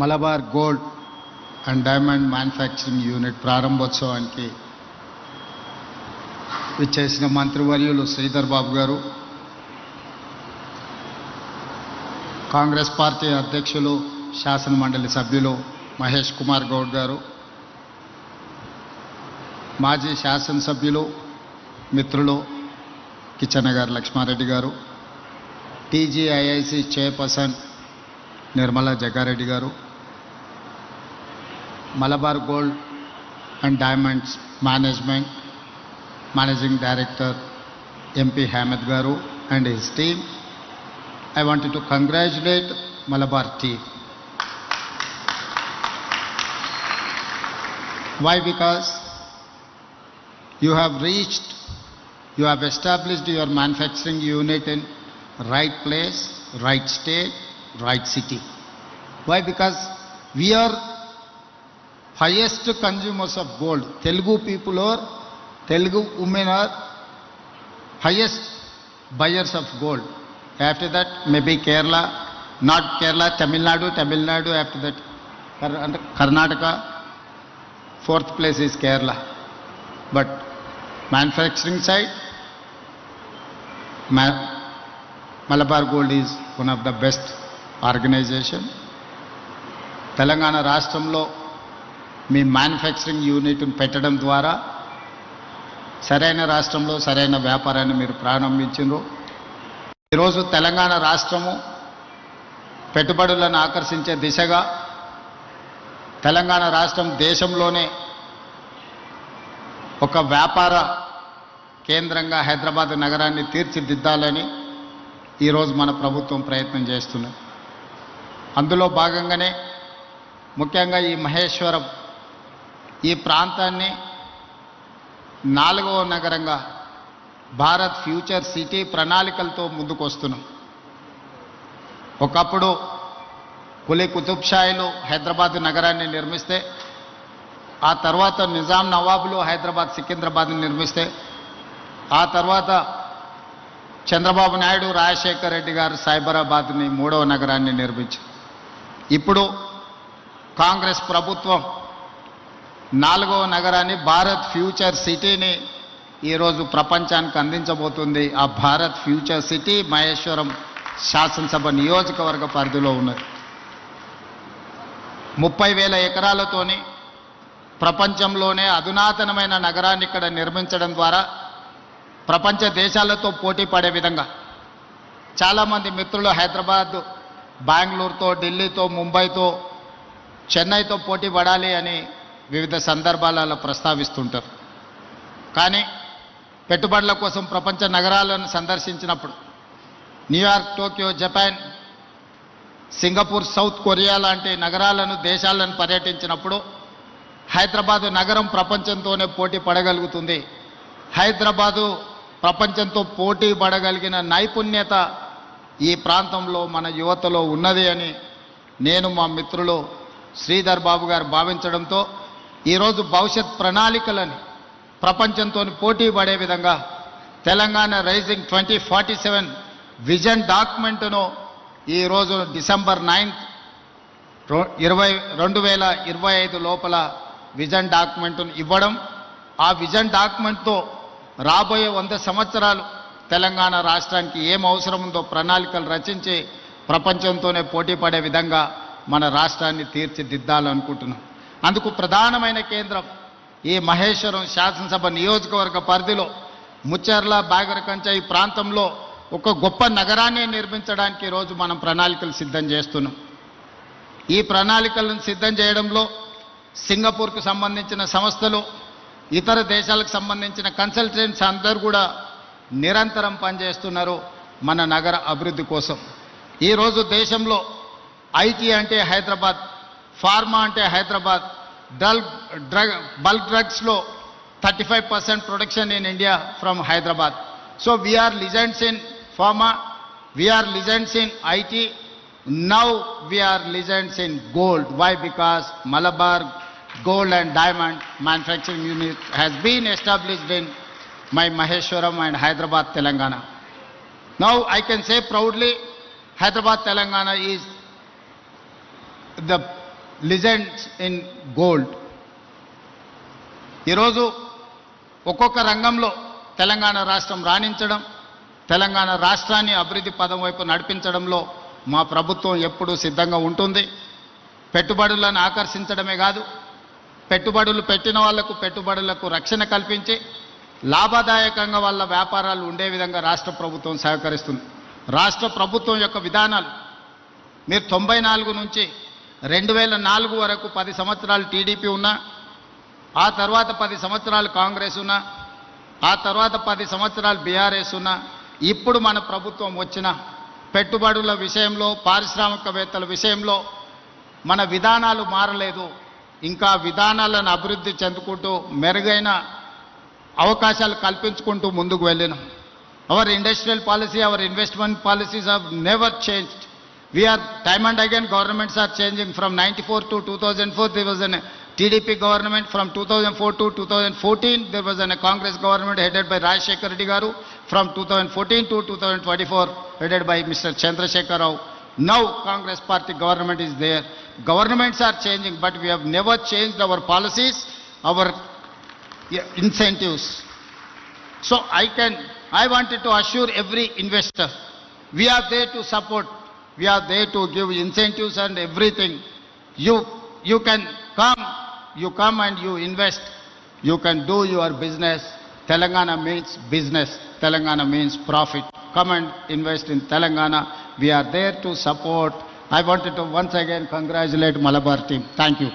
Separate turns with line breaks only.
Malabar gold and diamond manufacturing unit ప్రారంభోత్సవానికి విచ్చేసిన మంత్రివర్యులు శ్రీధర్ బాబు గారు, కాంగ్రెస్ పార్టీ అధ్యక్షులు శాసన మండలి సభ్యులు మహేష్ కుమార్ గౌడ్ గారు, మాజీ శాసనసభ్యులు మిత్రులు కిచ్చన్న గారు లక్ష్మారెడ్డి గారు, టీజీఐఐసి చైర్పర్సన్ నిర్మలా జగ్గారెడ్డి గారు, Malabar gold and diamonds managing director MP Hamad గారు and his team. I wanted to congratulate Malabar team. Why? Because you have established your manufacturing unit in right place, right state, right city. Why? Because we are highest consumers of gold. Telugu people or Telugu women are highest buyers of gold. After that, maybe Kerala, not Kerala, Tamil Nadu, after that Karnataka, fourth place is Kerala. But manufacturing side, Malabar Gold is one of the best organization. Telangana రాష్ట్రంలో మీ manufacturing యూనిట్ను పెట్టడం ద్వారా సరైన రాష్ట్రంలో సరైన వ్యాపారాన్ని మీరు ప్రారంభించారు. ఈరోజు తెలంగాణ రాష్ట్రము పెట్టుబడులను ఆకర్షించే దిశగా తెలంగాణ రాష్ట్రం దేశంలోనే ఒక వ్యాపార కేంద్రంగా హైదరాబాద్ నగరాన్ని తీర్చిదిద్దాలని ఈరోజు మన ప్రభుత్వం ప్రయత్నం చేస్తున్నది. అందులో భాగంగానే ముఖ్యంగా ఈ మహేశ్వరం ఈ ప్రాంతాన్ని 4వ నగరంగా భారత్ ఫ్యూచర్ సిటీ ప్రణాళికలతో ముందుకొస్తున్నాం. ఒకప్పుడు కులీ కుతుబ్ షాయిలు హైదరాబాద్ నగరాన్ని నిర్మిస్తే, ఆ తర్వాత నిజాం నవాబులు హైదరాబాద్ సికింద్రాబాద్ని నిర్మిస్తే, ఆ తర్వాత చంద్రబాబు నాయుడు రాజశేఖర్ రెడ్డి గారు సైబరాబాద్ని 3వ నగరాన్ని నిర్మించారు. ఇప్పుడు కాంగ్రెస్ ప్రభుత్వం 4వ నగరాన్ని భారత్ ఫ్యూచర్ సిటీని ఈరోజు ప్రపంచానికి అందించబోతుంది. ఆ భారత్ ఫ్యూచర్ సిటీ మహేశ్వరం శాసనసభ నియోజకవర్గ పరిధిలో ఉన్నది. 30,000 ఎకరాలతోని ప్రపంచంలోనే అధునాతనమైన నగరాన్ని ఇక్కడ నిర్మించడం ద్వారా ప్రపంచ దేశాలతో పోటీ పడే విధంగా చాలామంది మిత్రులు హైదరాబాద్ బెంగళూరుతో, ఢిల్లీతో, ముంబైతో, చెన్నైతో పోటీ పడాలి అని వివిధ సందర్భాలలో ప్రస్తావిస్తుంటారు. కానీ పెట్టుబడుల కోసం ప్రపంచ నగరాలను సందర్శించినప్పుడు New York, Tokyo, Japan, Singapore, South Korea లాంటి నగరాలను, దేశాలను పర్యటించినప్పుడు హైదరాబాదు నగరం ప్రపంచంతోనే పోటీ పడగలుగుతుంది. హైదరాబాదు ప్రపంచంతో పోటీ పడగలిగిన నైపుణ్యత ఈ ప్రాంతంలో మన యువతలో ఉన్నది అని నేను, మా మిత్రులు శ్రీధర్ బాబు గారు భావించడంతో ఈరోజు భవిష్యత్ ప్రణాళికలని ప్రపంచంతో పోటీ పడే విధంగా తెలంగాణ రైజింగ్ 2047 విజన్ డాక్యుమెంట్ను ఈరోజు డిసెంబర్ 9, 2025 లోపల విజన్ డాక్యుమెంట్ను ఇవ్వడం, ఆ విజన్ డాక్యుమెంట్తో రాబోయే 100 సంవత్సరాలు తెలంగాణ రాష్ట్రానికి ఏం అవసరం ఉందో ప్రణాళికలు రచించి ప్రపంచంతోనే పోటీ పడే విధంగా మన రాష్ట్రాన్ని తీర్చిదిద్దాలనుకుంటున్నాం. అందుకు ప్రధానమైన కేంద్రం ఈ మహేశ్వరం శాసనసభ నియోజకవర్గ పరిధిలో ముచ్చర్ల, బాగరకంచ ఈ ప్రాంతంలో ఒక గొప్ప నగరాన్ని నిర్మించడానికి ఈరోజు మనం ప్రణాళికలు సిద్ధం చేస్తున్నాం. ఈ ప్రణాళికలను సిద్ధం చేయడంలో సింగపూర్కు సంబంధించిన సంస్థలు, ఇతర దేశాలకు సంబంధించిన కన్సల్టెంట్స్ అందరూ కూడా నిరంతరం పనిచేస్తున్నారు మన నగర అభివృద్ధి కోసం. ఈరోజు దేశంలో ఐటీ అంటే హైదరాబాద్, ఫార్మా అంటే హైదరాబాద్, బల్క్ డ్రగ్స్లో 35% production in India from Hyderabad. So we are legends in pharma, we are legends in IT, now we are legends in gold. Why? Because Malabar gold and diamond manufacturing unit has been established in my Maheshwaram and Hyderabad, Telangana. Now I can say proudly, Hyderabad, Telangana is the legends in gold. ఈరోజు ఒక్కొక్క రంగంలో తెలంగాణ రాష్ట్రం రాణించడం, తెలంగాణ రాష్ట్రాన్ని అభివృద్ధి పదం వైపు నడిపించడంలో మా ప్రభుత్వం ఎప్పుడూ సిద్ధంగా ఉంటుంది. పెట్టుబడులను ఆకర్షించడమే కాదు, పెట్టుబడులు పెట్టిన వాళ్లకు పెట్టుబడులకు రక్షణ కల్పించి లాభదాయకంగా వాళ్ళ వ్యాపారాలు ఉండే విధంగా రాష్ట్ర ప్రభుత్వం సహకరిస్తుంది. రాష్ట్ర ప్రభుత్వం యొక్క విధానాలు మీరు 94 నుంచి 2004 వరకు 10 సంవత్సరాలు టీడీపీ ఉన్నా, ఆ తర్వాత 10 సంవత్సరాలు కాంగ్రెస్ ఉన్నా, ఆ తర్వాత 10 సంవత్సరాలు బీఆర్ఎస్ ఉన్నా, ఇప్పుడు మన ప్రభుత్వం వచ్చిన పెట్టుబడుల విషయంలో, పారిశ్రామికవేత్తల విషయంలో మన విధానాలు మారలేదు. ఇంకా విధానాలను అభివృద్ధి చెందుకుంటూ మెరుగైన అవకాశాలు కల్పించుకుంటూ ముందుకు వెళ్ళినాం. Our industrial policy, our investment policies have never changed. We are time and again governments are changing. From 94 to 2004 there was a TDP government. From 2004 to 2014 there was a Congress government headed by Rajshekar Reddy garu. From 2014 to 2024 headed by Mr. Chandrasekhar Rao. Now Congress party government is there. Governments are changing, but we have never changed our policies, our incentives. So I wanted to assure every investor, we are there to support, we are there to give incentives and everything. You can come and you invest, you can do your business. Telangana means business, Telangana means profit. Come and invest in Telangana. We are there to support. I wanted to once again congratulate Malabar team. Thank you.